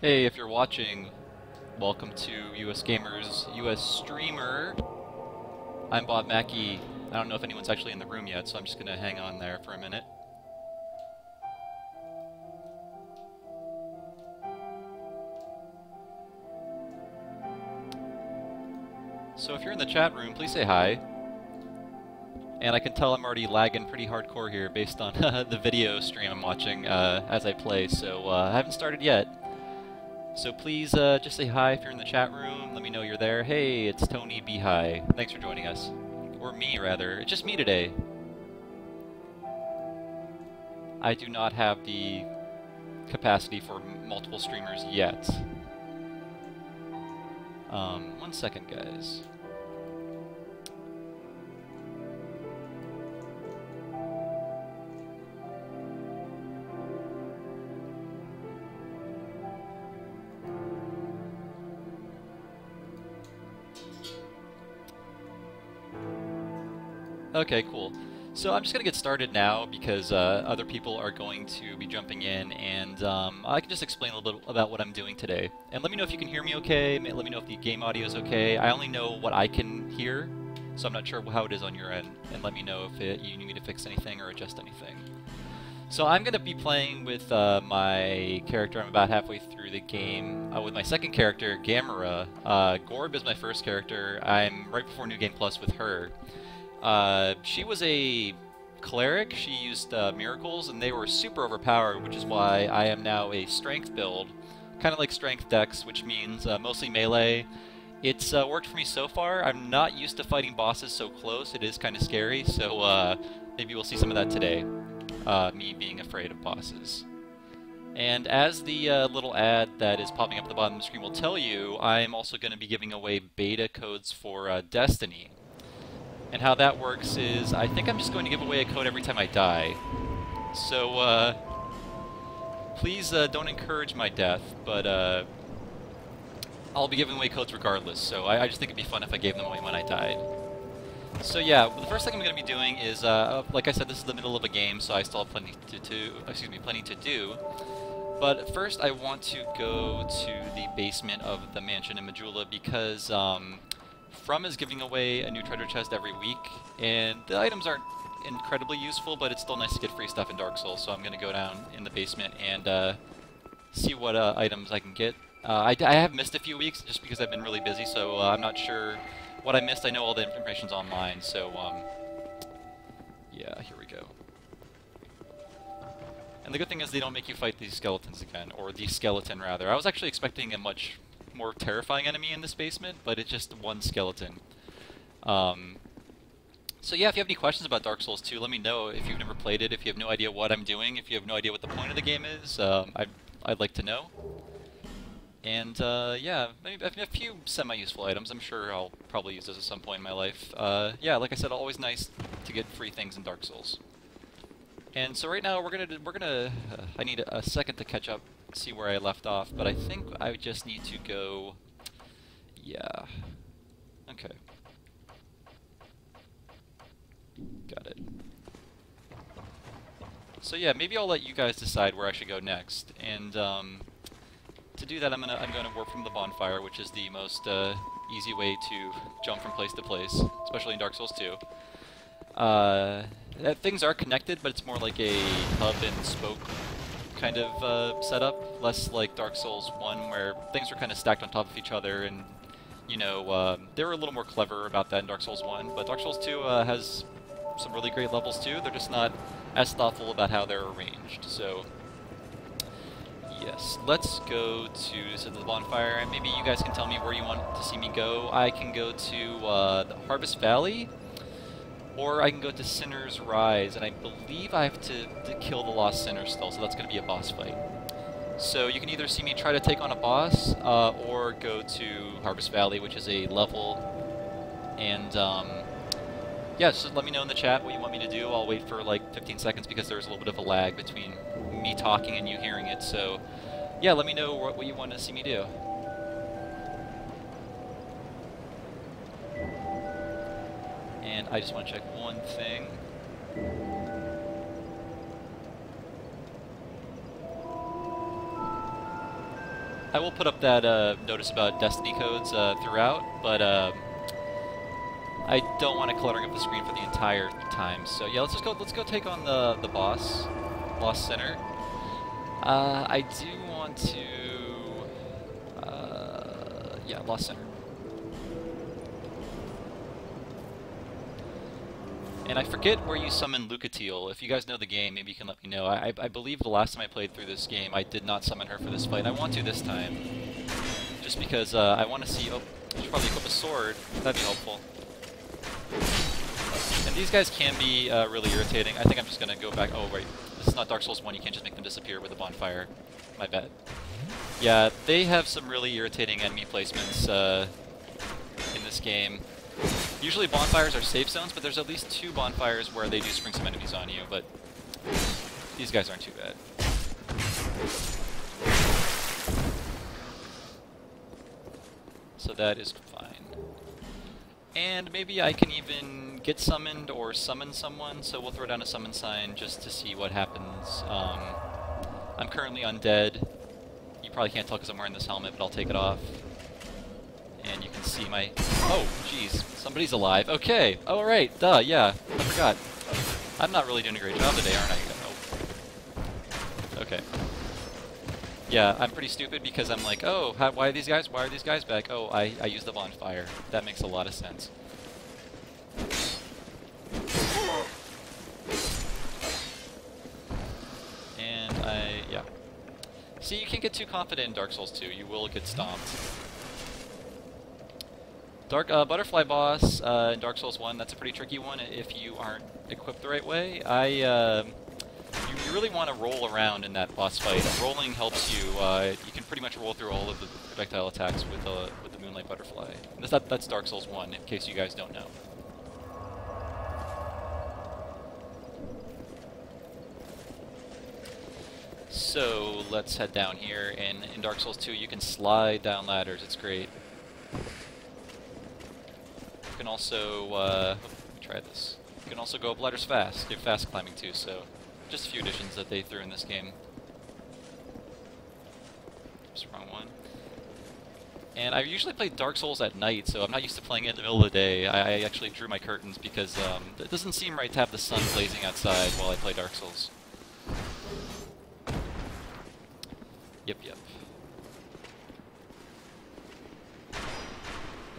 Hey, if you're watching, welcome to US Gamers US Streamer. I'm Bob Mackey. I don't know if anyone's actually in the room yet, so I'm just gonna hang on there for a minute. So if you're in the chat room, please say hi. And I can tell I'm already lagging pretty hardcore here based on the video stream I'm watching as I play, so I haven't started yet. So please just say hi if you're in the chat room. Let me know you're there. Hey, it's Tony B. Hi. Thanks for joining us. Or me, rather. It's just me today. I do not have the capacity for multiple streamers yet. 1 second, guys. Okay, cool. So I'm just going to get started now because other people are going to be jumping in, and I can just explain a little bit about what I'm doing today. And let me know if you can hear me okay, let me know if the game audio is okay. I only know what I can hear, so I'm not sure how it is on your end, and let me know if you need me to fix anything or adjust anything. So I'm going to be playing with my character. I'm about halfway through the game with my second character, Gamera. Gorb is my first character. I'm right before New Game Plus with her. She was a cleric. She used miracles, and they were super overpowered, which is why I am now a strength build, kind of like strength dex, which means mostly melee. It's worked for me so far. I'm not used to fighting bosses so close. It is kind of scary, so maybe we'll see some of that today, me being afraid of bosses. And as the little ad that is popping up at the bottom of the screen will tell you, I'm also going to be giving away beta codes for Destiny. And how that works is, I think I'm just going to give away a code every time I die. So, please don't encourage my death, but I'll be giving away codes regardless, so I just think it'd be fun if I gave them away when I died. So yeah, the first thing I'm going to be doing is, like I said, this is the middle of a game, so I still have plenty to do. But first I want to go to the basement of the mansion in Majula because, From is giving away a new treasure chest every week, and the items aren't incredibly useful, but it's still nice to get free stuff in Dark Souls, so I'm going to go down in the basement and see what items I can get. I have missed a few weeks just because I've been really busy, so I'm not sure what I missed. I know all the information's online, so yeah, here we go. And the good thing is they don't make you fight these skeletons again, or the skeleton rather. I was actually expecting a much more terrifying enemy in this basement, but it's just one skeleton. So yeah, if you have any questions about Dark Souls 2, let me know. If you've never played it, if you have no idea what I'm doing, if you have no idea what the point of the game is, I'd like to know. And yeah, maybe a few semi-useful items. I'm sure I'll probably use those at some point in my life. Yeah, like I said, always nice to get free things in Dark Souls. And so right now I need a second to catch up, see where I left off, but I think I just need to go, yeah, okay, got it. So yeah, maybe I'll let you guys decide where I should go next, and to do that I'm gonna warp from the bonfire, which is the most easy way to jump from place to place, especially in Dark Souls 2. Things are connected, but it's more like a hub and spoke kind of setup, less like Dark Souls 1, where things are kind of stacked on top of each other, and, you know, they were a little more clever about that in Dark Souls 1, but Dark Souls 2 has some really great levels too. They're just not as thoughtful about how they're arranged, so yes, let's go to the bonfire, and maybe you guys can tell me where you want to see me go. I can go to the Harvest Valley, or I can go to Sinner's Rise, and I believe I have to kill the Lost Sinner still, so that's going to be a boss fight. So you can either see me try to take on a boss, or go to Harvest Valley, which is a level, and yeah, just let me know in the chat what you want me to do. I'll wait for like 15 seconds because there's a little bit of a lag between me talking and you hearing it, so yeah, let me know what you want to see me do. And I just want to check one thing. I will put up that notice about destiny codes throughout, but I don't want it cluttering up the screen for the entire time. So yeah, let's go take on the boss, Lost Center. I do want to, yeah, Lost Center. And I forget where you summon Lucatiel. If you guys know the game, maybe you can let me know. I believe the last time I played through this game, I did not summon her for this fight. I want to this time. Just because I want to see... Oh, I should probably equip a sword. That'd be helpful. And these guys can be really irritating. I think I'm just going to go back... Oh, wait. This is not Dark Souls 1. You can't just make them disappear with a bonfire. My bad. Yeah, they have some really irritating enemy placements in this game. Usually bonfires are safe zones, but there's at least 2 bonfires where they do spring some enemies on you, but these guys aren't too bad. So that is fine. And maybe I can even get summoned or summon someone, so we'll throw down a summon sign just to see what happens. I'm currently undead. You probably can't tell because I'm wearing this helmet, but I'll take it off. And you can see my... Oh, jeez. Somebody's alive. Okay. Oh, right. Duh, yeah. I forgot. I'm not really doing a great job today, aren't I? Oh. Okay. Yeah, I'm pretty stupid because I'm like, oh, why are these guys back? Oh, I used the bonfire. That makes a lot of sense. And yeah. See, you can't get too confident in Dark Souls 2. You will get stomped. Butterfly boss in Dark Souls 1, that's a pretty tricky one if you aren't equipped the right way. You really want to roll around in that boss fight. Rolling helps you. You can pretty much roll through all of the projectile attacks with the Moonlight Butterfly. And that's Dark Souls 1, in case you guys don't know. So let's head down here, and in Dark Souls 2 you can slide down ladders. It's great. You can also, let me try this. You can also go up ladders fast. You have fast climbing too, so just a few additions that they threw in this game. Oops, wrong one. And I usually play Dark Souls at night, so I'm not used to playing it in the middle of the day. I actually drew my curtains because it doesn't seem right to have the sun blazing outside while I play Dark Souls. Yep.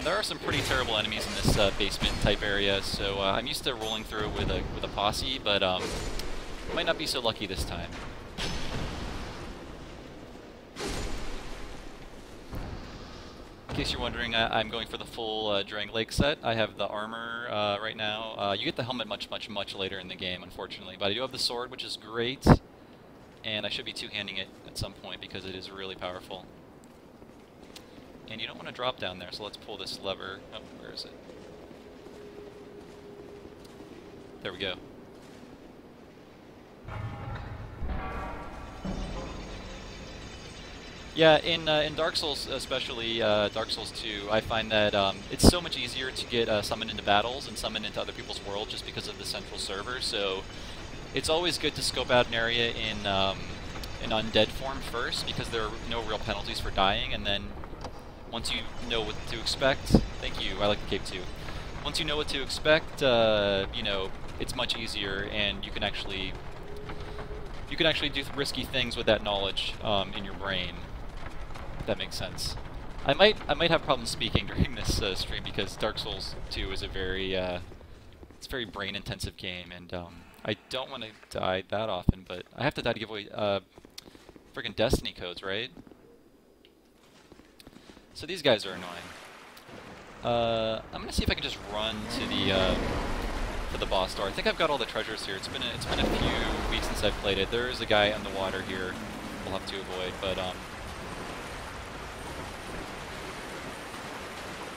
There are some pretty terrible enemies in this basement type area, so I'm used to rolling through with a posse, but might not be so lucky this time. In case you're wondering, I'm going for the full Drang Lake set. I have the armor right now. You get the helmet much later in the game, unfortunately, but I do have the sword, which is great, and I should be two-handing it at some point because it is really powerful. And you don't want to drop down there, so let's pull this lever. Oh, where is it? There we go. Yeah, in Dark Souls, especially Dark Souls 2, I find that it's so much easier to get summoned into battles and summoned into other people's worlds just because of the central server. So it's always good to scope out an area in undead form first, because there are no real penalties for dying, and then once you know what to expect, thank you, I like the cape too. Once you know what to expect, you know, it's much easier, and you can actually do risky things with that knowledge in your brain. If that makes sense. I might have problems speaking during this stream because Dark Souls 2 is a very it's a very brain intensive game, and I don't want to die that often, but I have to die to give away friggin' destiny codes, right? So these guys are annoying. I'm gonna see if I can just run to the boss door. I think I've got all the treasures here. It's been a few weeks since I've played it. There is a guy in the water here we'll have to avoid, but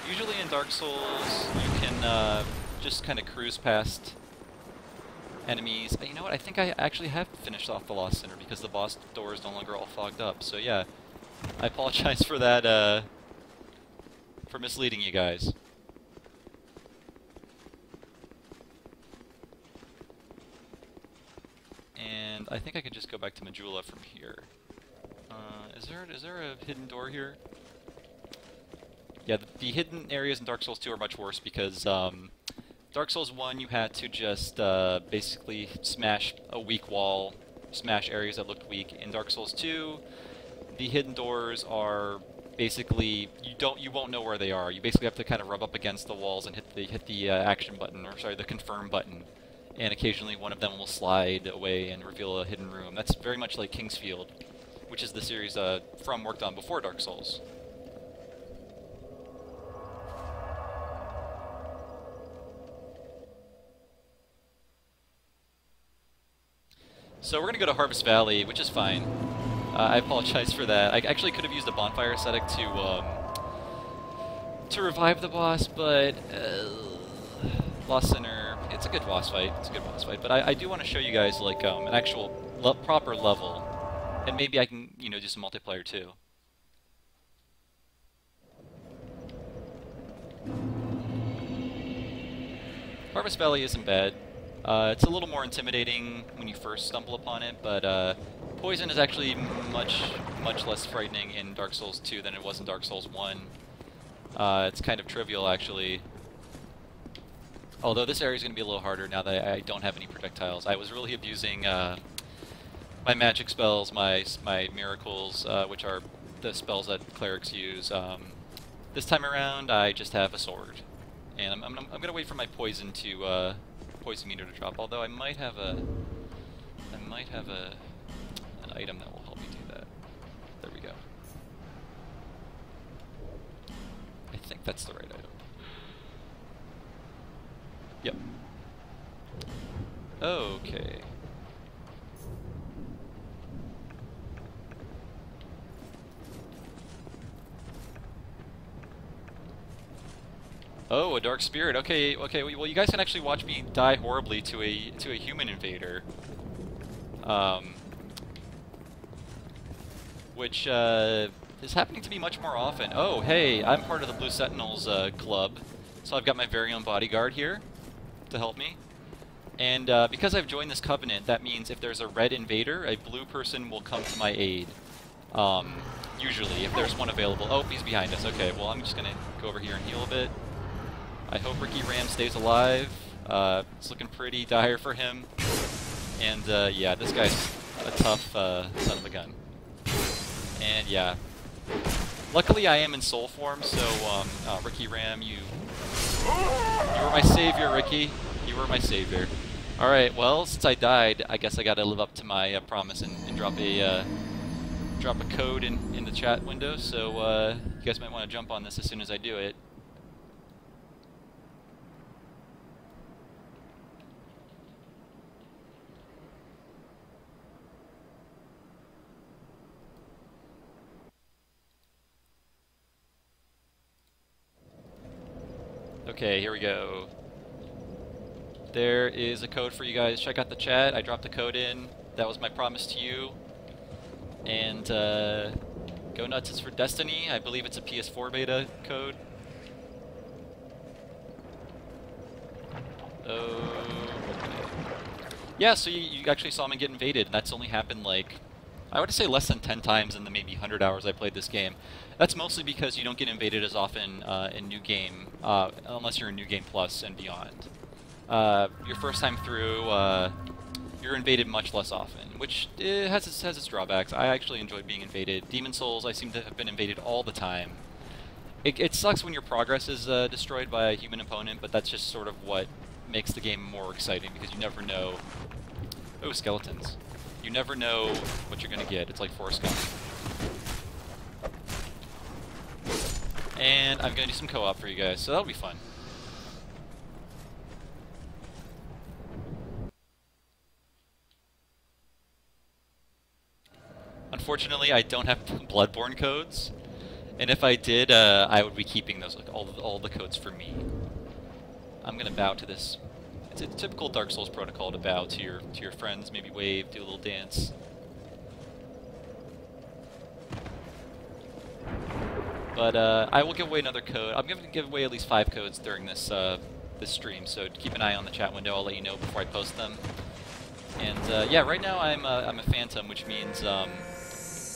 usually in Dark Souls you can just kind of cruise past enemies. You know what? I think I actually have finished off the Lost Center because the boss door is no longer all fogged up. So yeah, I apologize for that. For misleading you guys. And I think I can just go back to Majula from here. Is is there a hidden door here? Yeah, the hidden areas in Dark Souls 2 are much worse because Dark Souls 1 you had to just basically smash a weak wall, smash areas that looked weak. In Dark Souls 2, the hidden doors are basically you won't know where they are. You basically have to kind of rub up against the walls and hit the action button, or sorry, the confirm button. And occasionally one of them will slide away and reveal a hidden room. That's very much like Kingsfield, which is the series From worked on before Dark Souls. So we're going to go to Harvest Valley, which is fine. I apologize for that. I actually could have used a bonfire aesthetic to revive the boss, but Lost Sinner, it's a good boss fight. It's a good boss fight, but I do want to show you guys like an actual proper level, and maybe I can do some multiplayer too. Harvest Valley isn't bad. It's a little more intimidating when you first stumble upon it, but poison is actually much less frightening in Dark Souls 2 than it was in Dark Souls 1. It's kind of trivial, actually. Although this area is going to be a little harder now that I don't have any projectiles. I was really abusing my magic spells, my miracles, which are the spells that clerics use. This time around, I just have a sword, and I'm going to wait for my poison meter to drop. Although I might have an item that will help me do that. There we go. I think that's the right item. Yep. Okay. Oh, a dark spirit. Okay, okay. Well, you guys can actually watch me die horribly to a human invader, which is happening to me much more often. Oh, hey, I'm part of the Blue Sentinels club, so I've got my very own bodyguard here to help me. And because I've joined this covenant, that means if there's a red invader, a blue person will come to my aid. Usually, if there's one available. Oh, he's behind us. Okay, well, I'm just gonna go over here and heal a bit. I hope Ricky Ram stays alive. It's looking pretty dire for him. And yeah, this guy's a tough son of a gun. And yeah, luckily I am in soul form, so Ricky Ram, you were my savior, Ricky. You were my savior. All right, well, since I died, I guess I got to live up to my promise and drop a code in the chat window. So you guys might want to jump on this as soon as I do it. Okay, here we go. There is a code for you guys. Check out the chat. I dropped the code in. That was my promise to you. And go nuts, it's for Destiny. I believe it's a PS4 beta code. Okay. Yeah, so you actually saw me get invaded, and that's only happened like, I would say less than 10 times in the maybe 100 hours I played this game. That's mostly because you don't get invaded as often in New Game, unless you're in New Game Plus and beyond. Your first time through, you're invaded much less often, which has its drawbacks. I actually enjoy being invaded. Demon Souls, I seem to have been invaded all the time. It sucks when your progress is destroyed by a human opponent, but that's just sort of what makes the game more exciting, because you never know... Oh, skeletons. You never know what you're going to get. It's like Forrest Gump. And I'm going to do some co-op for you guys, so that'll be fun. Unfortunately, I don't have Bloodborne codes, and if I did, I would be keeping those, like all the codes for me. I'm gonna bow to this. It's a typical Dark Souls protocol to bow to your friends, maybe wave, do a little dance. But I will give away another code. I'm going to give away at least 5 codes during this this stream, so keep an eye on the chat window. I'll let you know before I post them. And yeah, right now I'm a phantom, which means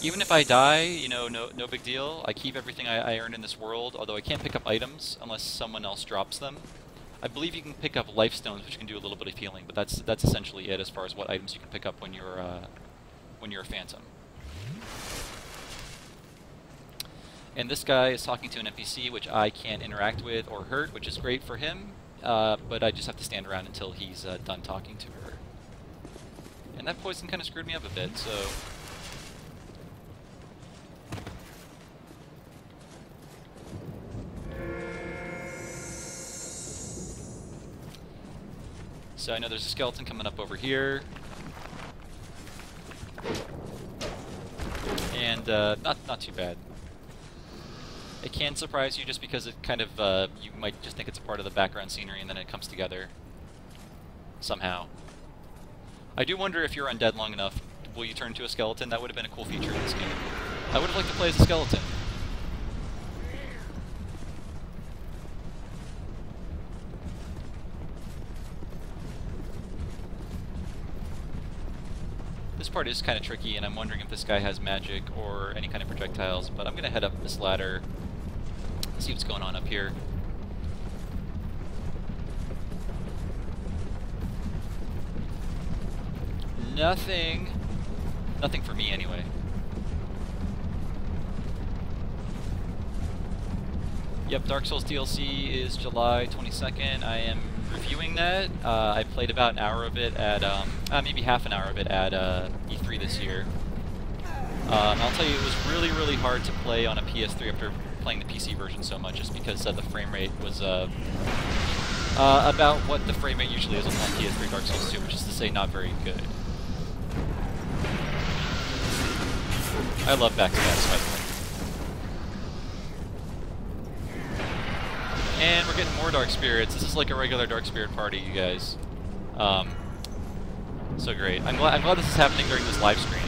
Even if I die, you know, no big deal. I keep everything I earned in this world, although I can't pick up items unless someone else drops them. I believe you can pick up life stones, which can do a little bit of healing, but that's essentially it as far as what items you can pick up when you're a phantom. And this guy is talking to an NPC, which I can't interact with or hurt, which is great for him, but I just have to stand around until he's done talking to her. And that poison kind of screwed me up a bit, so... So I know there's a skeleton coming up over here. And not too bad. It can surprise you just because it kind of, you might just think it's a part of the background scenery and then it comes together somehow. I do wonder if you're undead long enough, will you turn into a skeleton? That would have been a cool feature in this game. I would have liked to play as a skeleton. This part is kind of tricky, and I'm wondering if this guy has magic or any kind of projectiles, but I'm going to head up this ladder, see what's going on up here. Nothing for me anyway. Yep, Dark Souls DLC is July 22nd. I am reviewing that. I played about an hour of it at, maybe half an hour of it at E3 this year. I'll tell you, it was really, really hard to play on a PS3 after playing the PC version so much, just because the frame rate was about what the frame rate usually is on PS3 Dark Souls 2, which is to say not very good. I love back-to-backs, by the way. And we're getting more Dark Spirits. This is like a regular Dark Spirit party, you guys. So great. I'm glad this is happening during this live stream.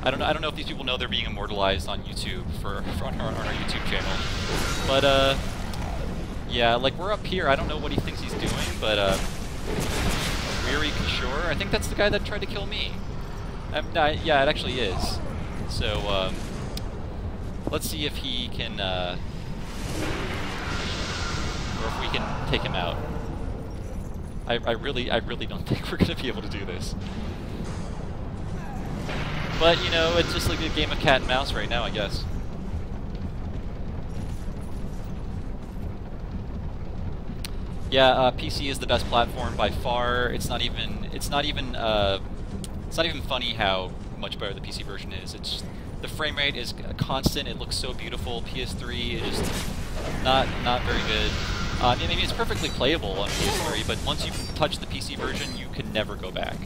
I don't know if these people know they're being immortalized on YouTube on our YouTube channel. But yeah, like we're up here. I don't know what he thinks he's doing, but Weary Kishore. I think that's the guy that tried to kill me. Yeah, it actually is. So let's see if he can. Or if we can take him out. I really don't think we're gonna be able to do this. But you know, it's just like a game of cat and mouse right now, I guess. Yeah, PC is the best platform by far. It's not even funny how much better the PC version is. It's just, the frame rate is constant. It looks so beautiful. PS3 is not very good. I mean, it's perfectly playable on PS3, but once you touch the PC version, you can never go back.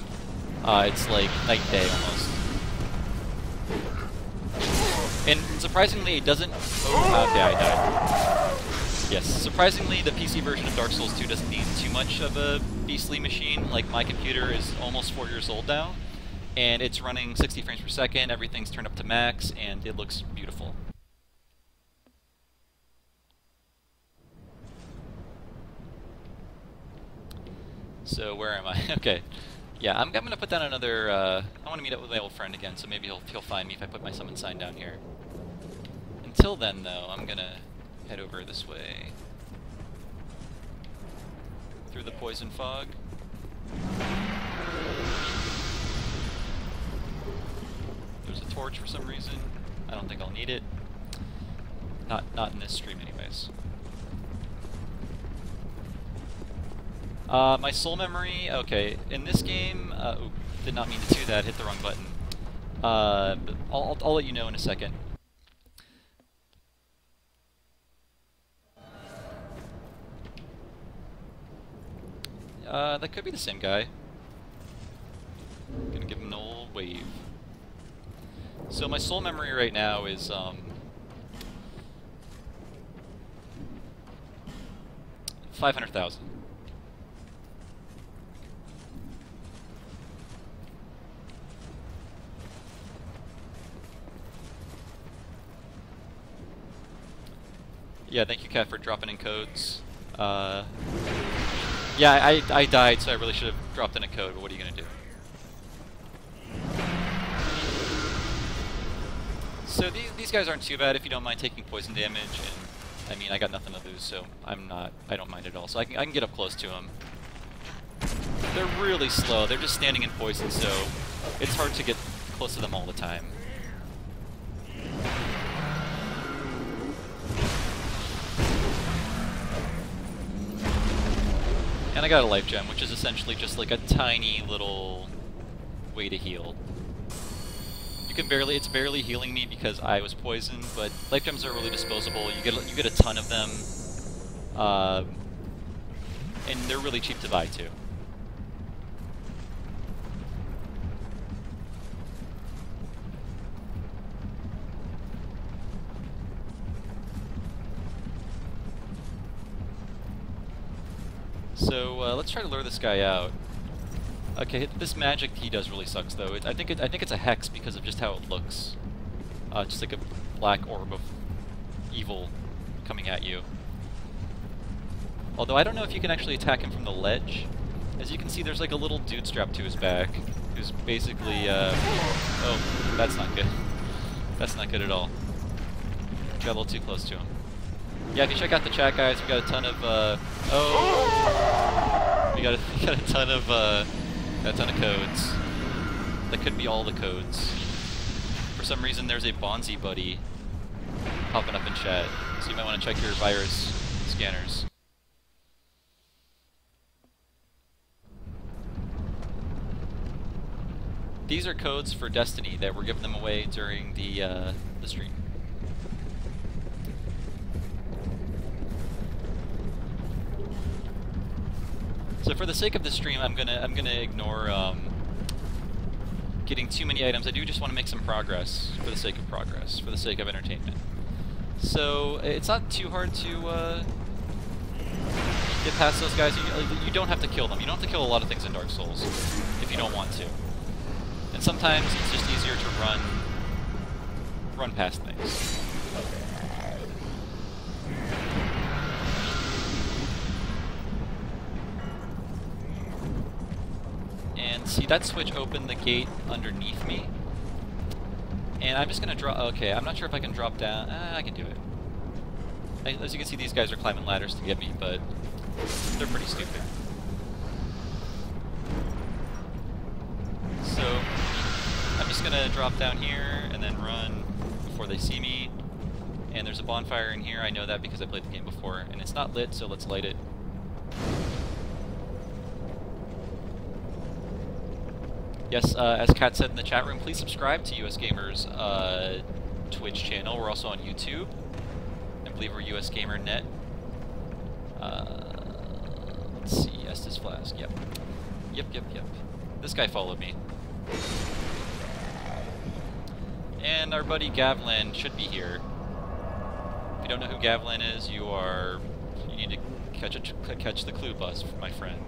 It's like night and day almost. And surprisingly, it doesn't... Oh, okay, I died. Yes, surprisingly, the PC version of Dark Souls 2 doesn't need too much of a beastly machine. Like, my computer is almost 4 years old now, and it's running 60 frames per second, everything's turned up to max, and it looks beautiful. So where am I? Okay, yeah, I'm gonna put down another. I want to meet up with my old friend again, so maybe he'll find me if I put my summon sign down here. Until then, though, I'm gonna head over this way through the poison fog. There's a torch for some reason. I don't think I'll need it. Not in this stream, anyways. My soul memory, okay, in this game, ooh, did not mean to do that, hit the wrong button. But I'll let you know in a second. That could be the same guy. Gonna give him an old wave. So my soul memory right now is, 500,000. Yeah, thank you, Kat, for dropping in codes. Yeah, I died, so I really should have dropped in a code, but what are you gonna do? So these guys aren't too bad if you don't mind taking poison damage, and I mean I got nothing to lose, so I don't mind at all. So I can get up close to them. They're really slow. They're just standing in poison, so it's hard to get close to them all the time. And I got a life gem, which is essentially just like a tiny little way to heal. You can it's barely healing me because I was poisoned, but life gems are really disposable. You get a ton of them, and they're really cheap to buy too. So let's try to lure this guy out. Okay, this magic he does really sucks though. I think it's a hex because of just how it looks. Just like a black orb of evil coming at you. Although I don't know if you can actually attack him from the ledge. As you can see, there's like a little dude strapped to his back, who's basically oh, that's not good. That's not good at all. Got a little too close to him. Yeah, if you check out the chat, guys, we got a ton of we got a ton of codes. That could be all the codes. For some reason, there's a Bonzi buddy popping up in chat, so you might want to check your virus scanners. These are codes for Destiny that we're giving them away during the stream. So for the sake of the stream, I'm gonna ignore getting too many items. I do just want to make some progress for the sake of progress, for the sake of entertainment. So it's not too hard to get past those guys. You don't have to kill them. You don't have to kill a lot of things in Dark Souls if you don't want to. And sometimes it's just easier to run past things. And see, that switch opened the gate underneath me. And I'm just gonna drop. Okay, I'm not sure if I can drop down. I can do it. As you can see, these guys are climbing ladders to get me, but they're pretty stupid. So I'm just gonna drop down here and then run before they see me. And there's a bonfire in here. I know that because I played the game before, and it's not lit, so let's light it. Yes, as Kat said in the chat room, please subscribe to US Gamer's Twitch channel. We're also on YouTube. I believe we're US Gamer Net. Let's see, Estes Flask, yep. Yep. This guy followed me. And our buddy Gavlan should be here. If you don't know who Gavlan is, you need to catch the clue bus, my friend.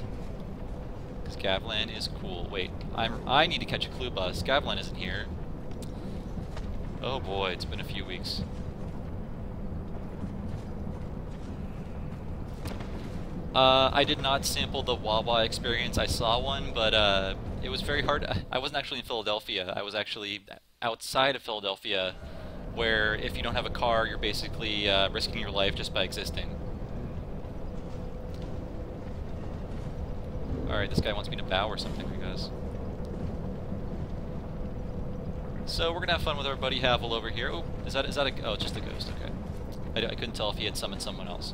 Because Gavlan is cool. Wait, I need to catch a clue bus. Gavlan isn't here. Oh boy, it's been a few weeks. I did not sample the Wawa experience. I saw one, but it was very hard. I wasn't actually in Philadelphia. I was actually outside of Philadelphia, where if you don't have a car, you're basically risking your life just by existing. Alright, this guy wants me to bow or something, I guess. So we're gonna have fun with our buddy Havel over here. Oh, is that a... Oh, it's just a ghost, okay. I couldn't tell if he had summoned someone else.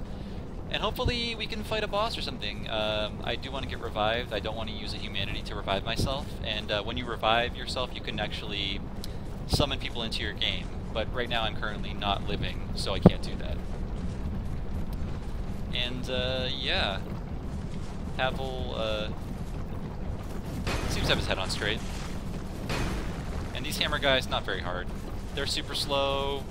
And hopefully we can fight a boss or something. I do want to get revived. I don't want to use a humanity to revive myself. And when you revive yourself, you can actually summon people into your game. But right now I'm currently not living, so I can't do that. And yeah. Havel seems to have his head on straight. And these hammer guys, not very hard. They're super slow.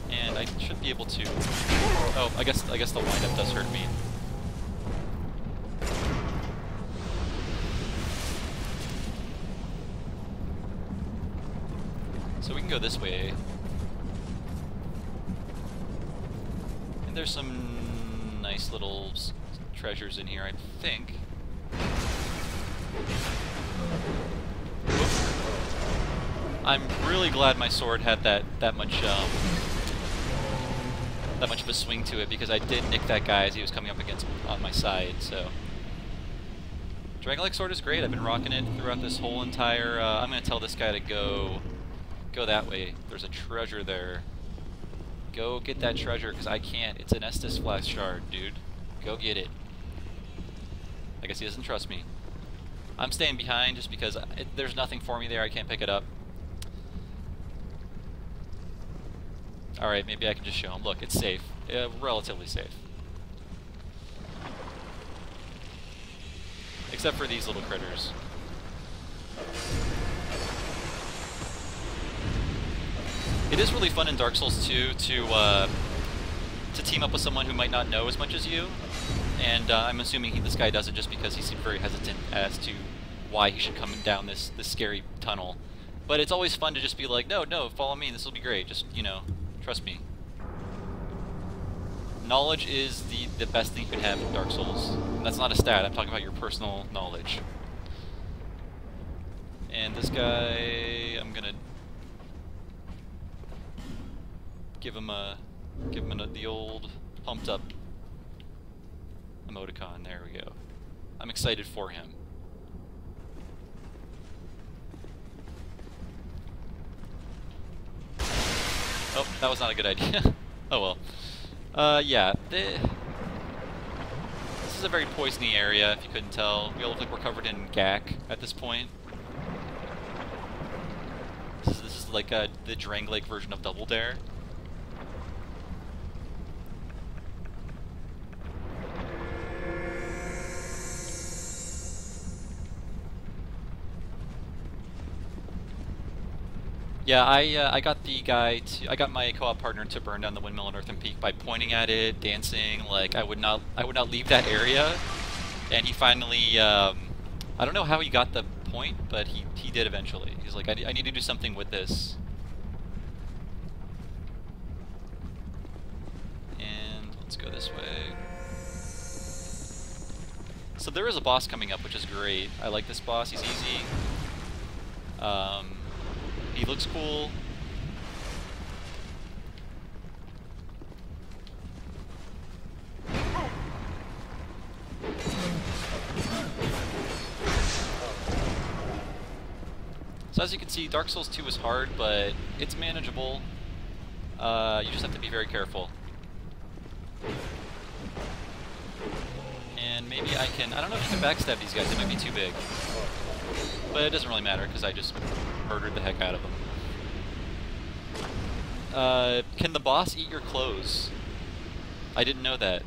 And I should be able to... Oh, I guess the windup does hurt me. So we can go this way. And there's some nice little treasures in here, I think. I'm really glad my sword had that much of a swing to it, because I did nick that guy as he was coming up against on my side. So Dragonlike sword is great. I've been rocking it throughout this whole entire. I'm gonna tell this guy to go that way. There's a treasure there. Go get that treasure, because I can't. It's an Estus Flask shard, dude. Go get it. I guess he doesn't trust me. I'm staying behind just because there's nothing for me there. I can't pick it up. Alright, maybe I can just show him. Look, it's safe. Relatively safe. Except for these little critters. It is really fun in Dark Souls 2 to team up with someone who might not know as much as you. And I'm assuming this guy does it just because he seemed very hesitant as to why he should come down this scary tunnel. But it's always fun to just be like, no, follow me, this will be great. Just, you know, trust me. Knowledge is the best thing you can have in Dark Souls. And that's not a stat, I'm talking about your personal knowledge. And this guy, I'm gonna give him the old pumped up emoticon. There we go. I'm excited for him. Oh, that was not a good idea. Oh well. Yeah. This is a very poisony area, if you couldn't tell. We all look like we're covered in gack at this point. This is like the Dragonlake version of Double Dare. Yeah, I got my co-op partner to burn down the windmill in Earthen Peak by pointing at it, dancing, like I would not leave that area. And he finally, I don't know how he got the point, but he did eventually. He's like, I need to do something with this. And let's go this way. So there is a boss coming up, which is great. I like this boss, he's easy. He looks cool. So as you can see, Dark Souls 2 is hard, but it's manageable. You just have to be very careful. And maybe I don't know if you can backstab these guys, they might be too big. But it doesn't really matter, because I just murdered the heck out of them. Can the boss eat your clothes? I didn't know that.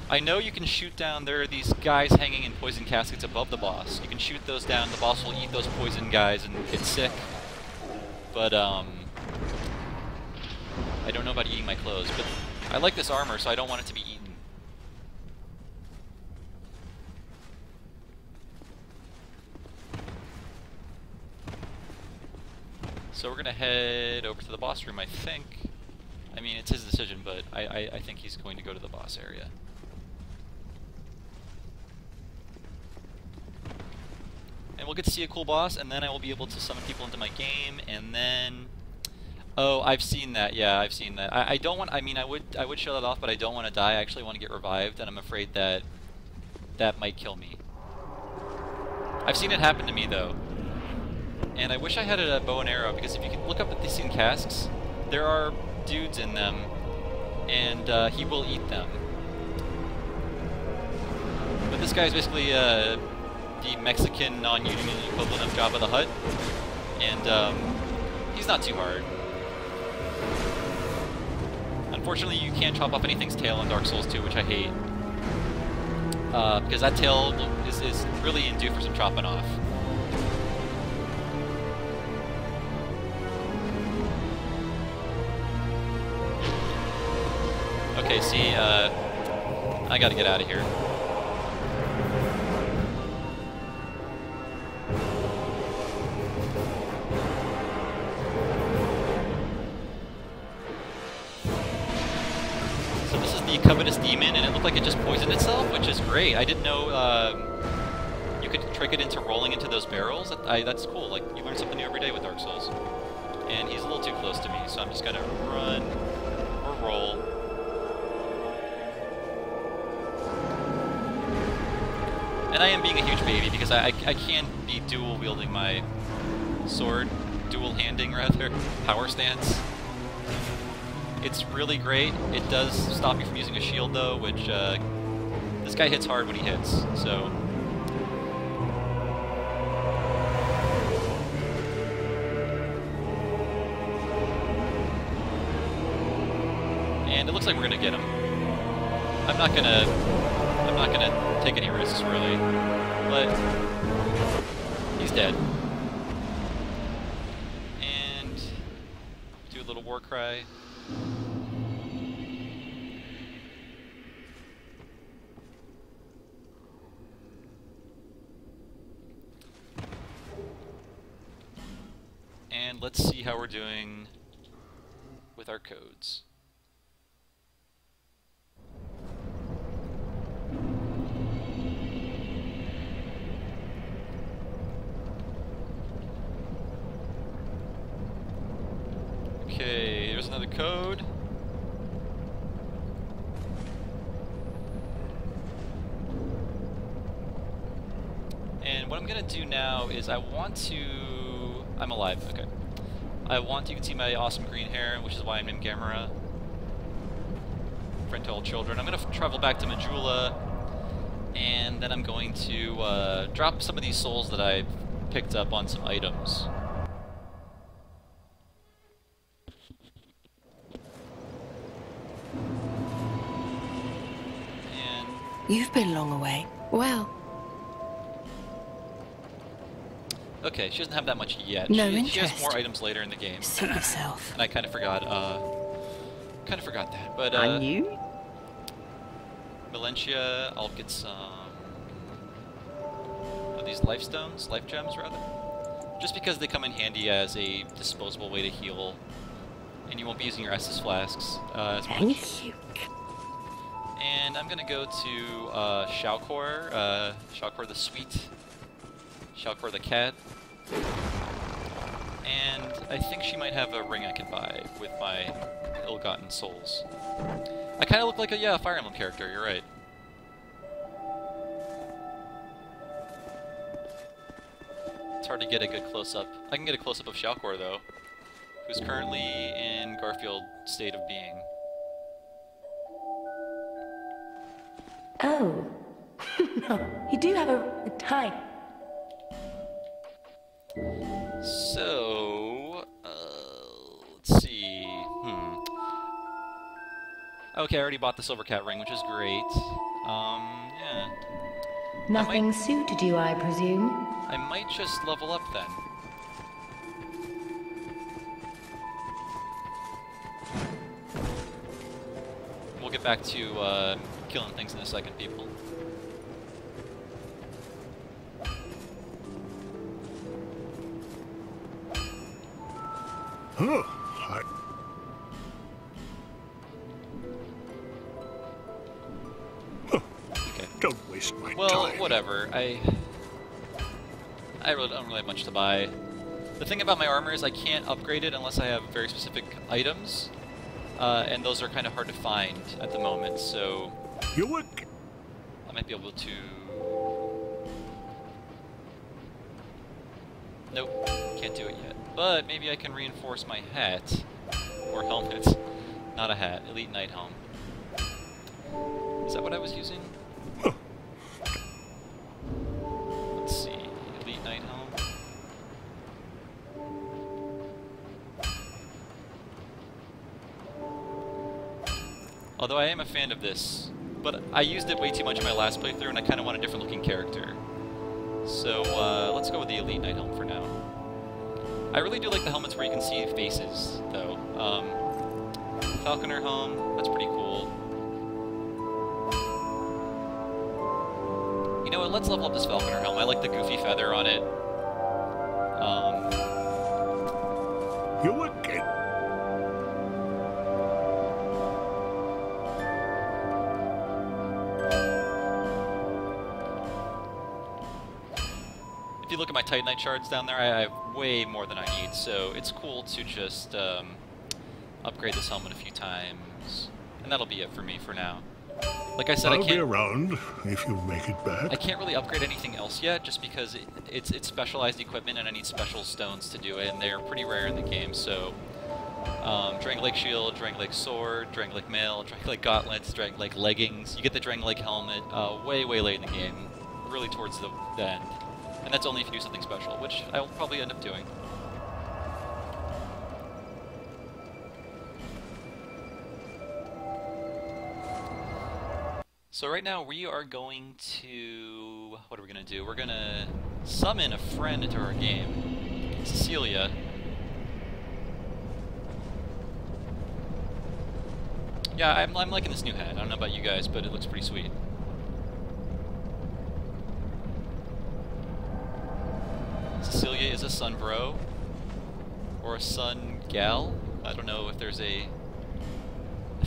I know you can shoot down, there are these guys hanging in poison caskets above the boss. You can shoot those down, the boss will eat those poison guys and get sick. But, I don't know about eating my clothes, but I like this armor, so I don't want it to be eaten. So we're gonna head over to the boss room, I think. I mean, it's his decision, but I think he's going to go to the boss area. And we'll get to see a cool boss, and then I will be able to summon people into my game, and then... Oh, I've seen that, yeah, I've seen that. I don't want, I mean, I would show that off, but I don't want to die. I actually want to get revived, and I'm afraid that that might kill me. I've seen it happen to me, though. And I wish I had a bow and arrow, because if you can look up at these tin casks, there are dudes in them, and he will eat them. But this guy is basically the Mexican non-union equivalent of Jabba the Hutt, and he's not too hard. Unfortunately, you can't chop off anything's tail in Dark Souls 2, which I hate, because that tail is really in due for some chopping off. Okay, see, I gotta get out of here. So this is the Covetous Demon, and it looked like it just poisoned itself, which is great. I didn't know you could trick it into rolling into those barrels, that's cool. Like, you learn something new every day with Dark Souls. And he's a little too close to me, so I'm just gonna run or roll. And I am being a huge baby because I can be dual-wielding my sword, dual-handing rather, power stance. It's really great. It does stop me from using a shield though, which this guy hits hard when he hits, so... And it looks like we're gonna get him. I'm not gonna take any risks really, but he's dead. And do a little war cry. And let's see how we're doing with our codes. Okay, there's another code. And what I'm gonna do now is I'm alive, okay. You can see my awesome green hair, which is why I'm named Gamera. Friend to all children. I'm gonna travel back to Majula, and then I'm going to drop some of these souls that I picked up on some items. You've been long away. Well. Okay, she doesn't have that much yet. No she interest. has more items later in the game. Suit yourself. And I kind of forgot that. But I knew. Valencia, I'll get some of these life stones, life gems rather. Just because they come in handy as a disposable way to heal, and you won't be using your Estus flasks as much. Thank you. And I'm gonna go to Shaukor, Shaukor the Sweet, Shaukor the Cat, and I think she might have a ring I can buy with my ill-gotten souls. I kind of look like a Fire Emblem character. You're right. It's hard to get a good close-up. I can get a close-up of Shaukor though, who's currently in Garfield state of being. Oh. No, you do have a tie. So, let's see. Okay, I already bought the Silver Cat ring, which is great. Yeah. Nothing suited you, I presume? I might just level up then. We'll get back to, killing things in a second, people. Huh. Okay. Don't waste my time. Well, whatever. I really don't have much to buy. The thing about my armor is I can't upgrade it unless I have very specific items, and those are kind of hard to find at the moment, so You would. I might be able to... Nope, can't do it yet. But maybe I can reinforce my hat. Or helmet. Not a hat. Elite Knight Helm. Is that what I was using? Let's see. Elite Knight Helm. Although I am a fan of this. But I used it way too much in my last playthrough, and I kind of want a different looking character. So, let's go with the Elite Knight Helm for now. I really do like the helmets where you can see faces, though. Falconer Helm, that's pretty cool. You know what, let's level up this Falconer Helm. I like the goofy feather on it. You would get. Titanite shards down there. I have way more than I need, so it's cool to just upgrade this helmet a few times, and that'll be it for me for now. Like I said, I'll be around if you make it back. I can't really upgrade anything else yet, just because it's specialized equipment and I need special stones to do it, and they're pretty rare in the game. So, Drangleic Shield, Drangleic Sword, Drangleic Mail, Drangleic Gauntlets, Drangleic Leggings. You get the Drangleic Helmet way late in the game, really towards the end. And that's only if you do something special, which I'll probably end up doing. So right now we are going to... what are we going to do? We're going to summon a friend into our game, Cecilia. Yeah, I'm liking this new hat. I don't know about you guys, but it looks pretty sweet. Cecilia is a sun bro, or a sun gal. I don't know if there's a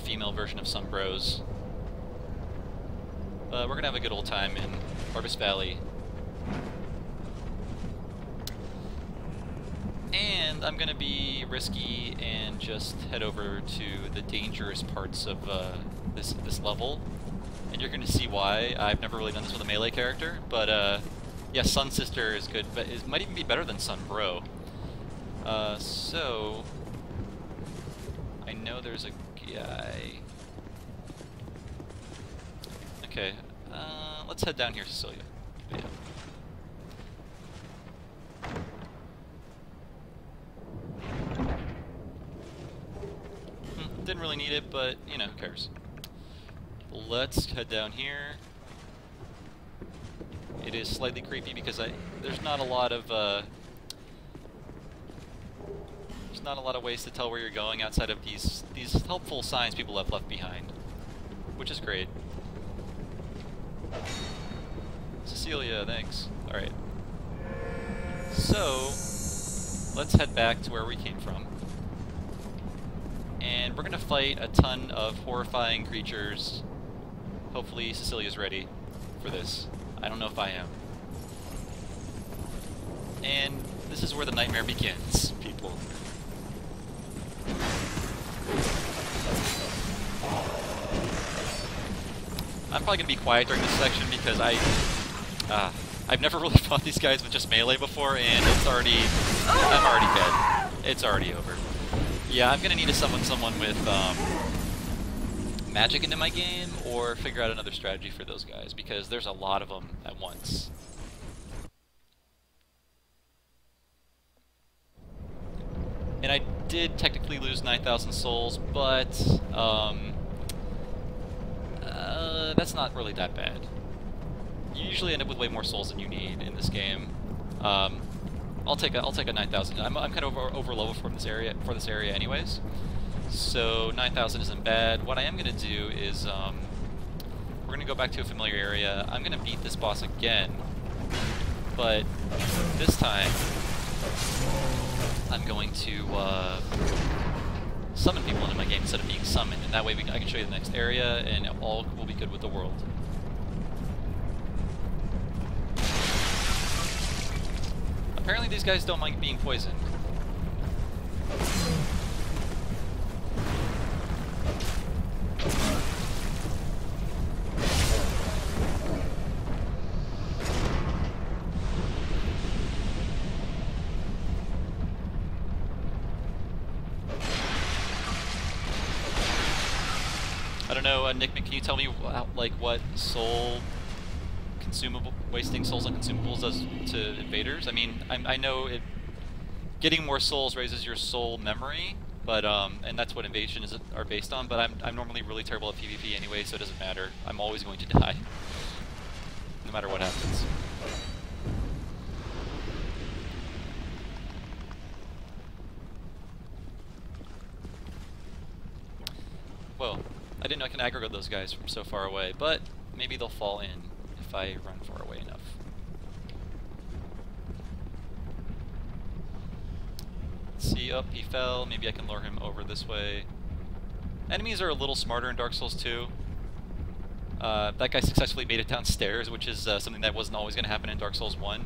female version of sun bros. We're gonna have a good old time in Arbus Valley. And I'm gonna be risky and just head over to the dangerous parts of this level. And you're gonna see why. I've never really done this with a melee character, but yeah, Sun Sister is good, but it might even be better than Sun Bro. So I know there's a guy. Okay, let's head down here, Cecilia. Yeah. Didn't really need it, but, you know, who cares? Let's head down here. It is slightly creepy because there's not a lot of ways to tell where you're going outside of these helpful signs people have left behind, which is great. Cecilia, thanks. Alright. So, let's head back to where we came from. And we're gonna fight a ton of horrifying creatures. Hopefully Cecilia's ready for this. I don't know if I am. And this is where the nightmare begins, people. I'm probably gonna be quiet during this section because I've never really fought these guys with just melee before, and I'm already dead. It's already over. Yeah, I'm gonna need to summon someone with magic into my game, or figure out another strategy for those guys, because there's a lot of them at once. And I did technically lose 9,000 souls, but that's not really that bad. You usually end up with way more souls than you need in this game. I'll take a 9,000. I'm kind of over level for this area anyways, so 9,000 isn't bad. What I am gonna do is we're gonna go back to a familiar area. I'm gonna beat this boss again, but this time I'm going to summon people into my game instead of being summoned, and that way I can show you the next area, and all will be good with the world. Apparently these guys don't mind being poisoned. I don't know, Nick, can you tell me like what wasting souls on consumables does to invaders? I mean, I know getting more souls raises your soul memory, but and that's what invasions are based on. But I'm normally really terrible at PvP anyway, so it doesn't matter. I'm always going to die, no matter what happens. Well, I didn't know I can aggro those guys from so far away, but maybe they'll fall in if I run far away enough. Let's see, he fell. Maybe I can lure him over this way. Enemies are a little smarter in Dark Souls 2. That guy successfully made it downstairs, which is something that wasn't always going to happen in Dark Souls 1.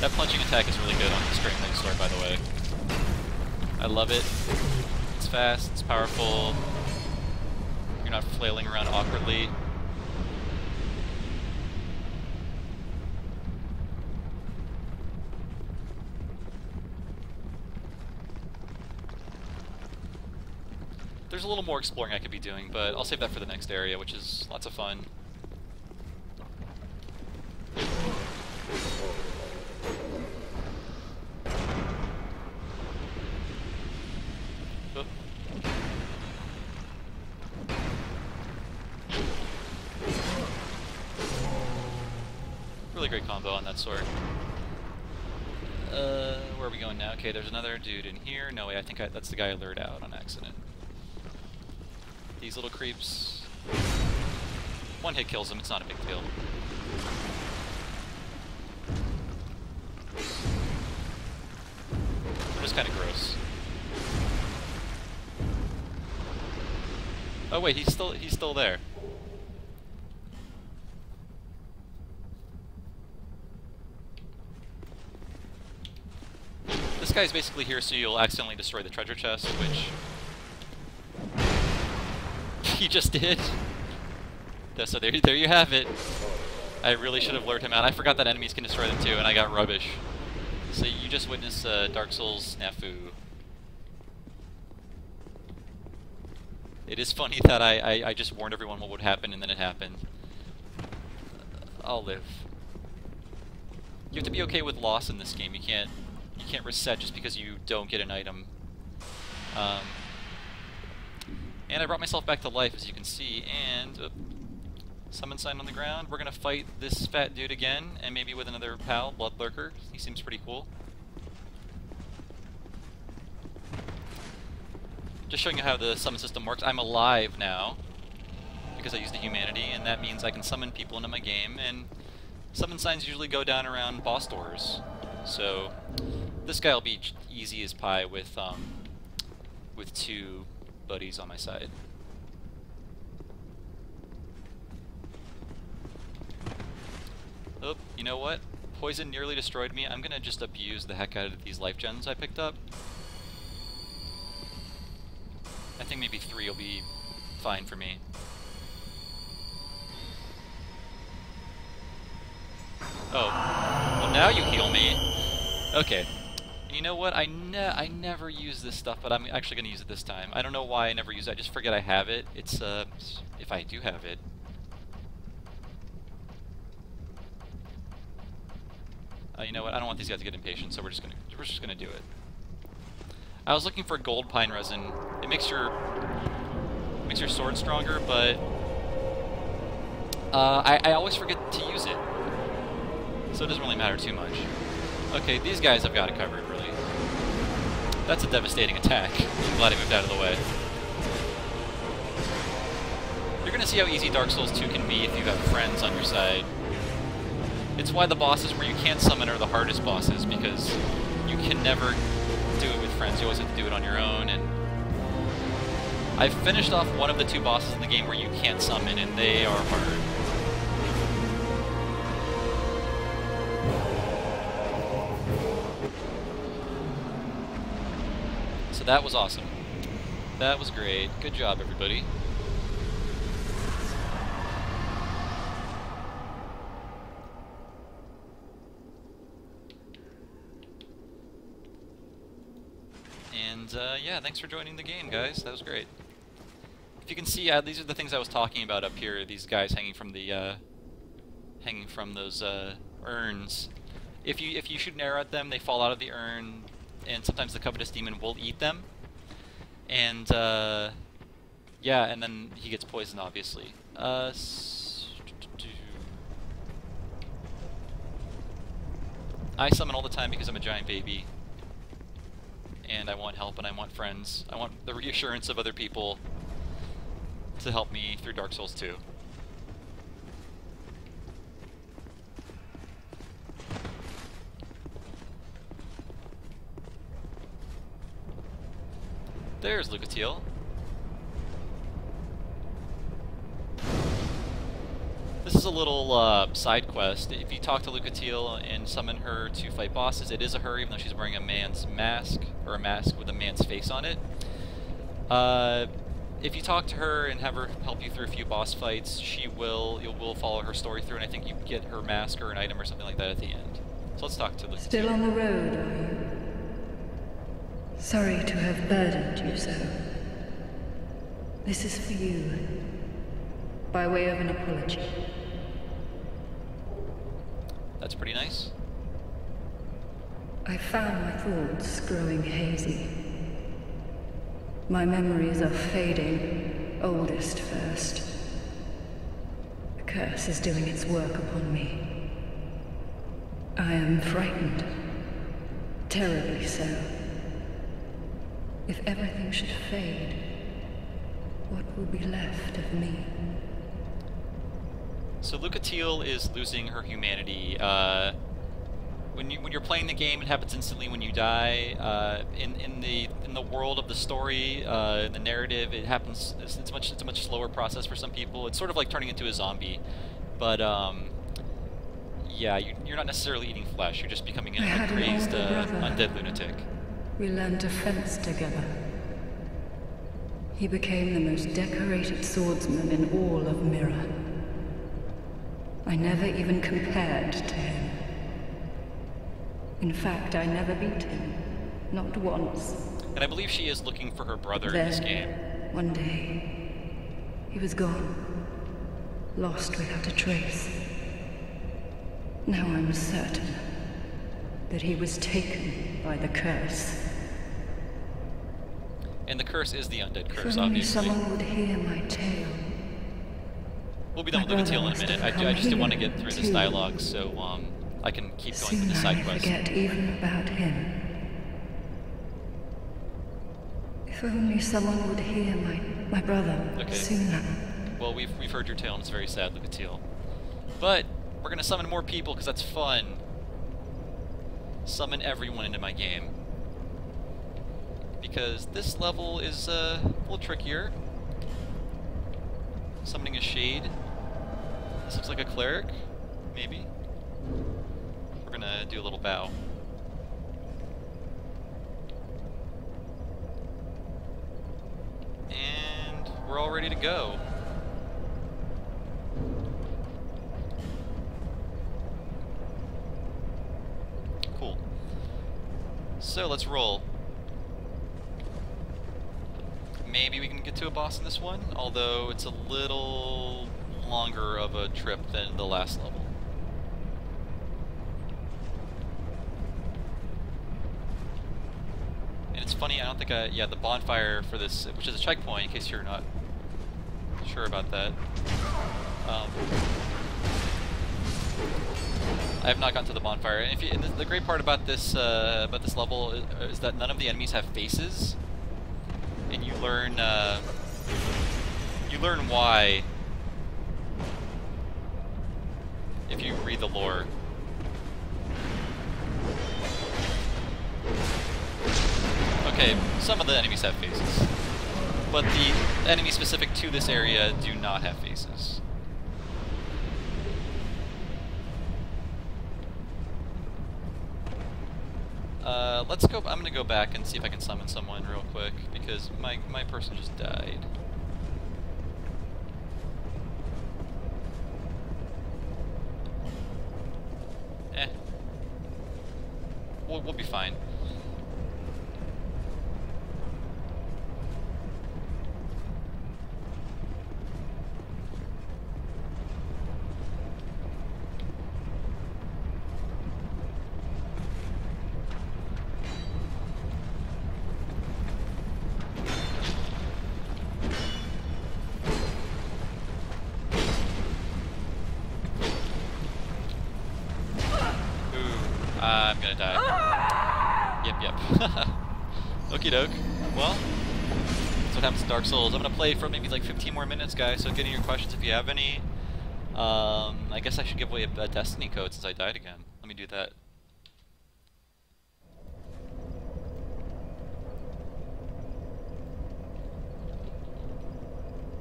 That plunging attack is really good on the Strangling Sword, by the way. I love it. It's fast, it's powerful. You're not flailing around awkwardly. There's a little more exploring I could be doing, but I'll save that for the next area, which is lots of fun. Oh. Really great combo on that sword. Where are we going now? Okay, there's another dude in here. No way, I think that's the guy I lured out on accident. These little creeps. One hit kills them, it's not a big deal. They're just kind of gross. Oh wait, he's still there. This guy's basically here so you'll accidentally destroy the treasure chest, which he just did. So there you have it. I really should have lured him out. I forgot that enemies can destroy them too, and I got rubbish. So you just witnessed Dark Souls snafu. It is funny that I just warned everyone what would happen, and then it happened. I'll live. You have to be okay with loss in this game. You can't reset just because you don't get an item. And I brought myself back to life, as you can see, and summon sign on the ground. We're gonna fight this fat dude again, and maybe with another pal, Blood Lurker. He seems pretty cool. Just showing you how the summon system works. I'm alive now, because I used the humanity, and that means I can summon people into my game, and summon signs usually go down around boss doors. So, this guy will be easy as pie with two buddies on my side. Oh, you know what? Poison nearly destroyed me. I'm gonna just abuse the heck out of these life gems I picked up. I think maybe 3 will be fine for me. Oh. Well, now you heal me. Okay. You know what? I never use this stuff, but I'm actually going to use it this time. I don't know why I never use it. I just forget I have it. It's, if I do have it. You know what? I don't want these guys to get impatient, so we're just gonna do it. I was looking for gold pine resin. It makes your sword stronger, but I always forget to use it, so it doesn't really matter too much. Okay, these guys have got it covered, really. That's a devastating attack. I'm glad I moved out of the way. You're gonna see how easy Dark Souls 2 can be if you have friends on your side. It's why the bosses where you can't summon are the hardest bosses, because you can never do it with friends. You always have to do it on your own, and I've finished off one of the 2 bosses in the game where you can't summon, and they are hard. So that was awesome. That was great. Good job, everybody. And yeah, thanks for joining the game, guys. That was great. If you can see, these are the things I was talking about up here. These guys hanging from the those urns. If you shoot an arrow at them, they fall out of the urn, and sometimes the Covetous Demon will eat them. And yeah, and then he gets poisoned, obviously. I summon all the time because I'm a giant baby. And I want help, and I want friends. I want the reassurance of other people to help me through Dark Souls 2. There's Lucatiel. This is a little side quest. If you talk to Lucatiel and summon her to fight bosses, it is a her, even though she's wearing a man's mask, or a mask with a man's face on it. If you talk to her and have her help you through a few boss fights, you will follow her story through, and I think you get her mask or an item or something like that at the end. So let's talk to Lucatiel. Still on the road, are you? Sorry to have burdened you so. This is for you, by way of an apology. That's pretty nice. I found my thoughts growing hazy. My memories are fading, oldest first. The curse is doing its work upon me. I am frightened. Terribly so. If everything should fade, what will be left of me? So Lucatiel is losing her humanity. When you're playing the game, it happens instantly when you die. In the world of the story, in the narrative, it happens. It's a much slower process for some people. It's sort of like turning into a zombie, but yeah, you're not necessarily eating flesh. You're just becoming a crazed undead lunatic. We learned to fence together. He became the most decorated swordsman in all of Mirror. I never even compared to him. In fact, I never beat him. Not once. And I believe she is looking for her brother in this game. One day, he was gone. Lost without a trace. Now I'm certain that he was taken by the curse. And the curse is the undead curse, If only obviously. someone would hear my tale. We'll be done with Lucatiel in a minute. I just do want to get through this dialogue, so I can keep going with the side quest. Soon I forget even about him. If only someone would hear my brother sooner. Well, we've heard your tale, and it's very sad, Lucatiel. But we're gonna summon more people because that's fun. Summon everyone into my game. Because this level is a little trickier. Summoning a shade. This looks like a cleric, maybe. We're gonna do a little bow. And we're all ready to go. Cool. So let's roll. Maybe we can get to a boss in this one, although it's a little longer of a trip than the last level. And it's funny, I don't think yeah, the bonfire for this, which is a checkpoint, in case you're not sure about that. I have not gotten to the bonfire, and the great part about this level is that none of the enemies have faces. And you learn why if you read the lore. Okay, some of the enemies have faces, but the enemies specific to this area do not have faces. Let's go. I'm gonna go back and see if I can summon someone real quick because my person just died. We'll be fine. I'm gonna die. Yep. Okie doke. Well, that's what happens to Dark Souls. I'm gonna play for maybe like 15 more minutes, guys, so get in your questions if you have any. I guess I should give away a Destiny code since I died again. Let me do that.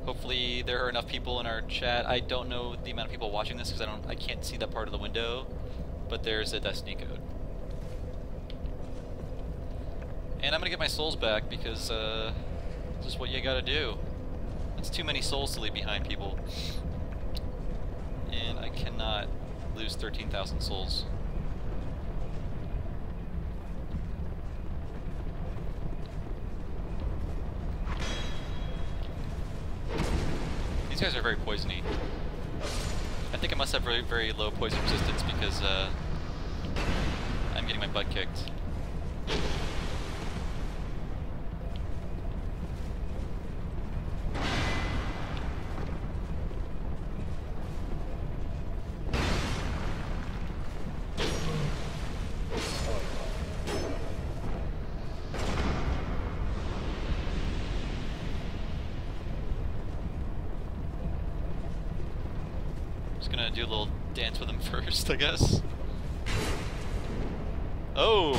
Hopefully there are enough people in our chat. I don't know the amount of people watching this because I can't see that part of the window, but there's a Destiny code. And I'm gonna get my souls back because this is what you gotta do. It's too many souls to leave behind, people. And I cannot lose 13,000 souls. These guys are very poisony. I think I must have very, very low poison resistance because I'm getting my butt kicked. Gonna do a little dance with him first, I guess. Oh,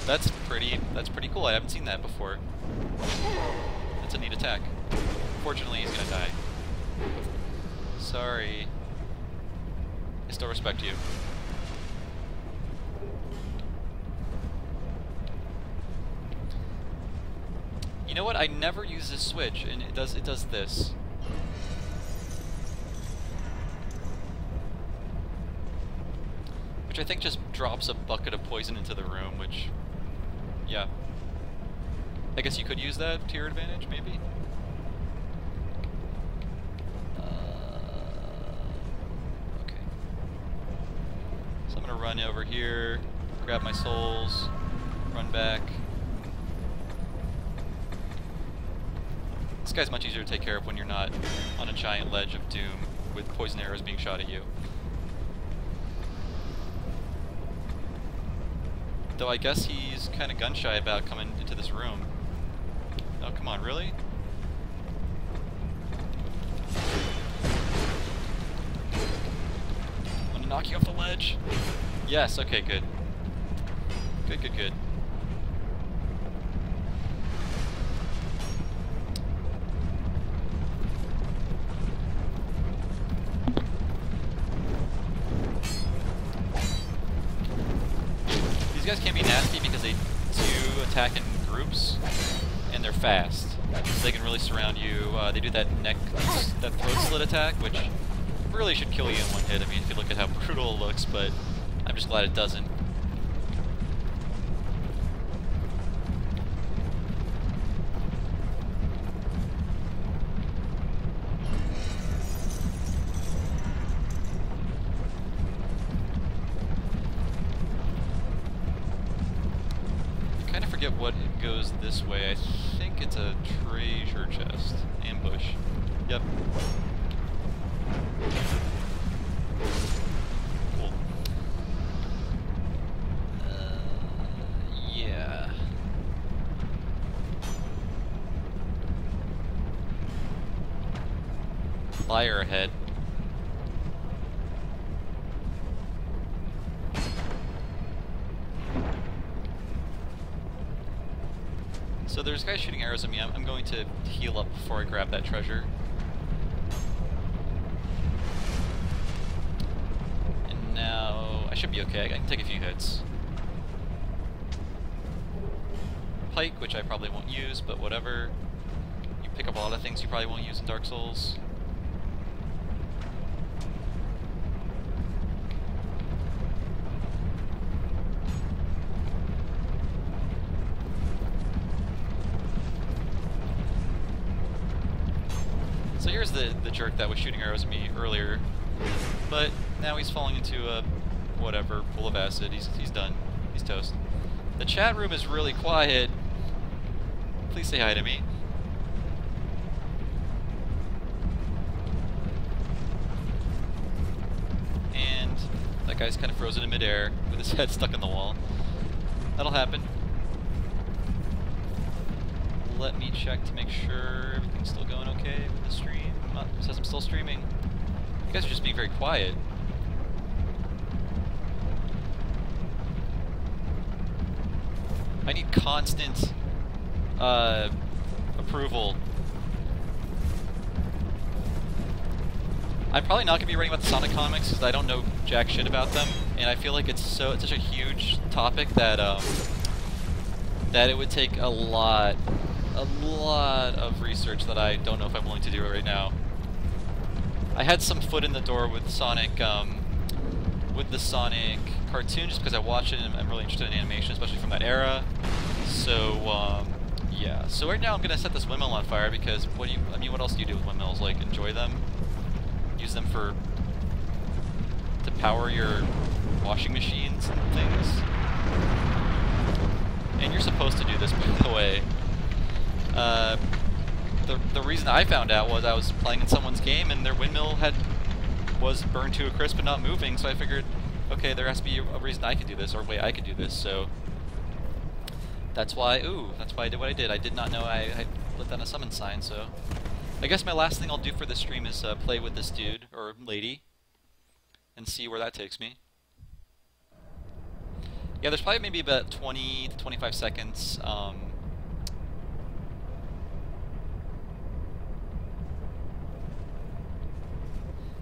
that's pretty cool. I haven't seen that before. That's a neat attack. Fortunately, he's gonna die. Sorry. I still respect you. You know what? I never use this switch, and it does this. Which I think just drops a bucket of poison into the room, which, yeah. I guess you could use that to your advantage, maybe? Okay. So I'm gonna run over here, grab my souls, run back. This guy's much easier to take care of when you're not on a giant ledge of doom with poison arrows being shot at you. Though I guess he's kind of gun-shy about coming into this room. Oh, come on, really? I'm gonna knock you off the ledge. Yes, okay, good. Good. These guys can be nasty because they do attack in groups, and they're fast. So they can really surround you. They do that that throat slit attack, which really should kill you in one hit. I mean, if you look at how brutal it looks, but I'm just glad it doesn't. Forget what it goes this way. I think it's a treasure chest. Ambush. Yep. Cool. Yeah. Liar ahead. So there's guys shooting arrows at me. I'm going to heal up before I grab that treasure. And now I should be okay. I can take a few hits. Pike, which I probably won't use, but whatever. You pick up a lot of things you probably won't use in Dark Souls. So here's the jerk that was shooting arrows at me earlier, but now he's falling into a whatever pool of acid. He's done. He's toast. The chat room is really quiet. Please say hi to me. And that guy's kind of frozen in midair with his head stuck in the wall. That'll happen. Let me check to make sure everything's still going okay with the stream. It says I'm still streaming. You guys are just being very quiet. I need constant approval. I'm probably not going to be writing about the Sonic comics because I don't know jack shit about them, and I feel like it's such a huge topic that that it would take a lot of research that I don't know if I'm willing to do right now. I had some foot in the door with Sonic, with the Sonic cartoon, just because I watched it and I'm really interested in animation, especially from that era. So, yeah. So right now I'm gonna set this windmill on fire because what else do you do with windmills? Like, enjoy them? Use them to power your washing machines and things? And you're supposed to do this, by the way. The reason I found out was I was playing in someone's game and their windmill was burned to a crisp and not moving, so I figured, okay, there has to be a reason I could do this, or a way I could do this, so that's why I did what I did. I did not know I put down a summon sign, so I guess my last thing I'll do for this stream is play with this dude, or lady, and see where that takes me. Yeah, there's probably maybe about 20 to 25 seconds,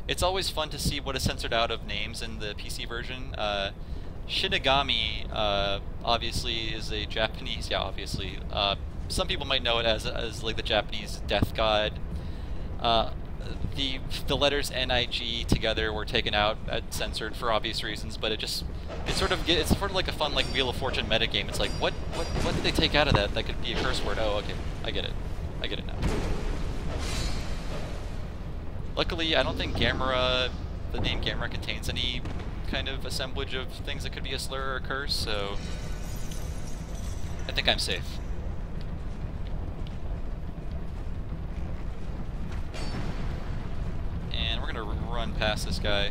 It's always fun to see what is censored out of names in the PC version. Shinigami, obviously, is a Japanese, obviously. Some people might know it as like the Japanese death god. The letters N-I-G together were taken out and censored for obvious reasons, but it's sort of like a fun like Wheel of Fortune metagame. It's like what did they take out of that could be a curse word? Oh, okay, I get it now. Luckily, I don't think the name Gamera contains any kind of assemblage of things that could be a slur or a curse, so I think I'm safe. And we're gonna run past this guy,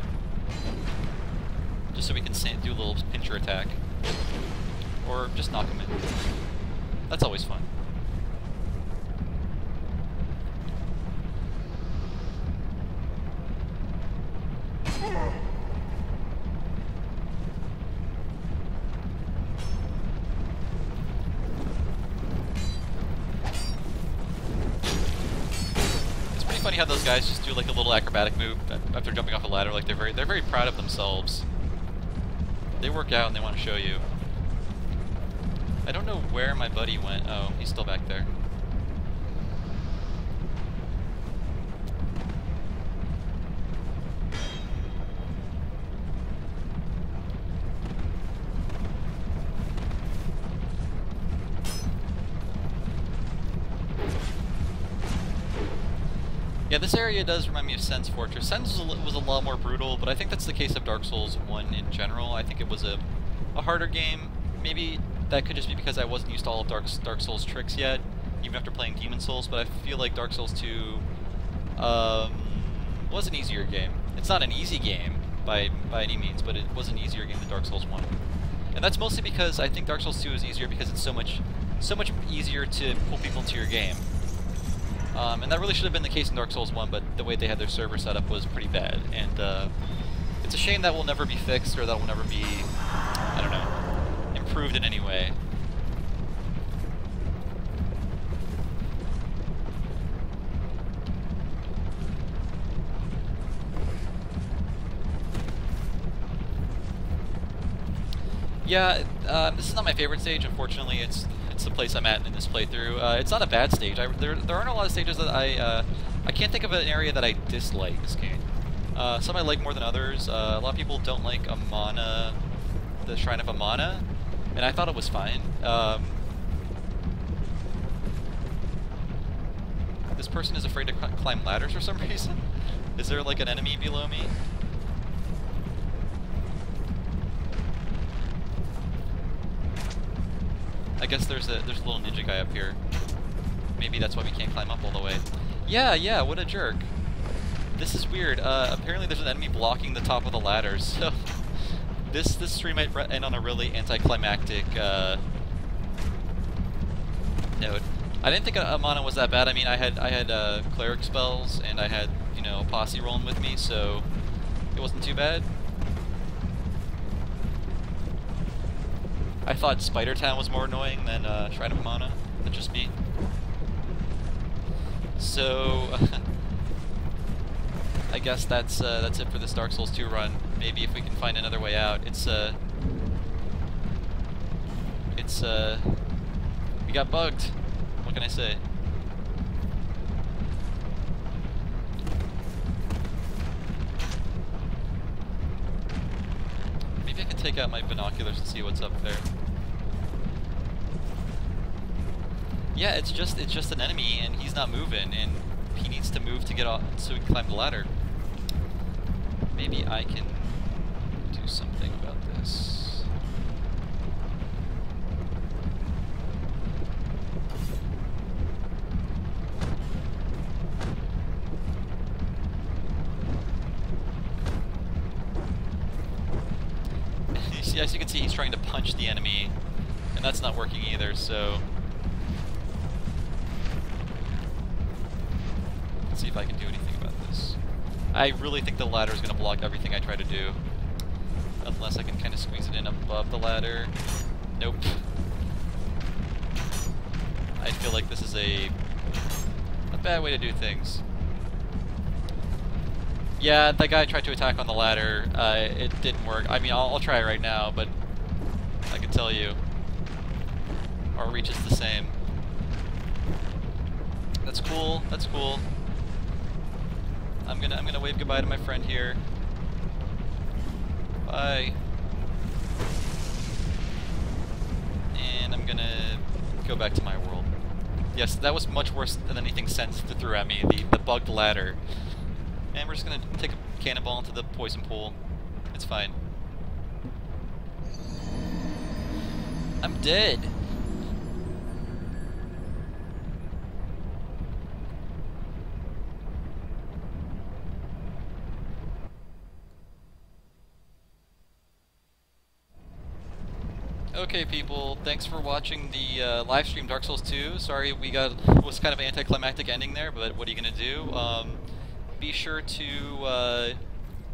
just so we can do a little pincher attack, or just knock him in. That's always fun. It's pretty funny how those guys just do like a little acrobatic move after jumping off a ladder. Like they're very proud of themselves. They work out and they want to show you. I don't know where my buddy went. Oh, he's still back there. Yeah, this area does remind me of Sen's Fortress. Sen's was a lot more brutal, but I think that's the case of Dark Souls 1 in general. I think it was a harder game. Maybe that could just be because I wasn't used to all of Dark Souls tricks yet, even after playing Demon Souls, but I feel like Dark Souls 2 was an easier game. It's not an easy game by any means, but it was an easier game than Dark Souls 1. And that's mostly because I think Dark Souls 2 is easier because it's so much easier to pull people into your game. And that really should have been the case in Dark Souls 1, but the way they had their server set up was pretty bad. And it's a shame that will never be fixed, or that will never be, I don't know, improved in any way. Yeah, this is not my favorite stage, unfortunately. It's the place I'm at in this playthrough. It's not a bad stage. There aren't a lot of stages that I can't think of an area that I dislike in this game. Some I like more than others. A lot of people don't like Amana, the Shrine of Amana, and I thought it was fine. This person is afraid to climb ladders for some reason. Is there like an enemy below me? I guess there's a little ninja guy up here. Maybe that's why we can't climb up all the way. Yeah, what a jerk. This is weird. Apparently there's an enemy blocking the top of the ladders, so this stream might end on a really anticlimactic note. I didn't think Amana was that bad. I mean, I had cleric spells and I had, you know, a posse rolling with me, so it wasn't too bad. I thought Spider Town was more annoying than Shrine of Amana. That's just me. So I I guess that's it for this Dark Souls 2 run. Maybe if we can find another way out. We got bugged. What can I say? Maybe I can take out my binoculars and see what's up there. Yeah, it's just an enemy, and he's not moving, and he needs to move to get off so he can climb the ladder. Maybe I can do something about this. As you can see, he's trying to punch the enemy, and that's not working either, so... Let's see if I can do anything about this. I really think the ladder is going to block everything I try to do. Unless I can kind of squeeze it in above the ladder. Nope. I feel like this is a bad way to do things. Yeah, that guy tried to attack on the ladder. It didn't work. I mean, I'll try it right now, but I can tell you, our reach is the same. That's cool. That's cool. I'm gonna wave goodbye to my friend here. Bye. And I'm gonna go back to my world. Yes, that was much worse than anything Sense threw at me. The bugged ladder. And we're just gonna take a cannonball into the poison pool. It's fine. I'm dead. Okay, people, thanks for watching the live stream Dark Souls 2. Sorry was kind of an anticlimactic ending there, but what are you gonna do? Be sure to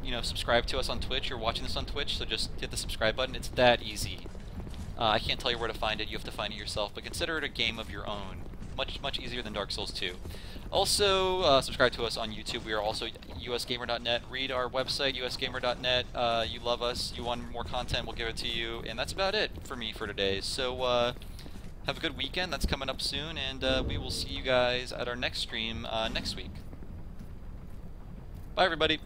you know, subscribe to us on Twitch. You're watching this on Twitch, so just hit the subscribe button. It's that easy. I can't tell you where to find it. You have to find it yourself, but consider it a game of your own. Much easier than Dark Souls 2. Also, subscribe to us on YouTube. We are also USgamer.net. Read our website, USgamer.net. You love us. You want more content, we'll give it to you. And that's about it for me for today. So, have a good weekend. That's coming up soon, and we will see you guys at our next stream next week. Bye, everybody.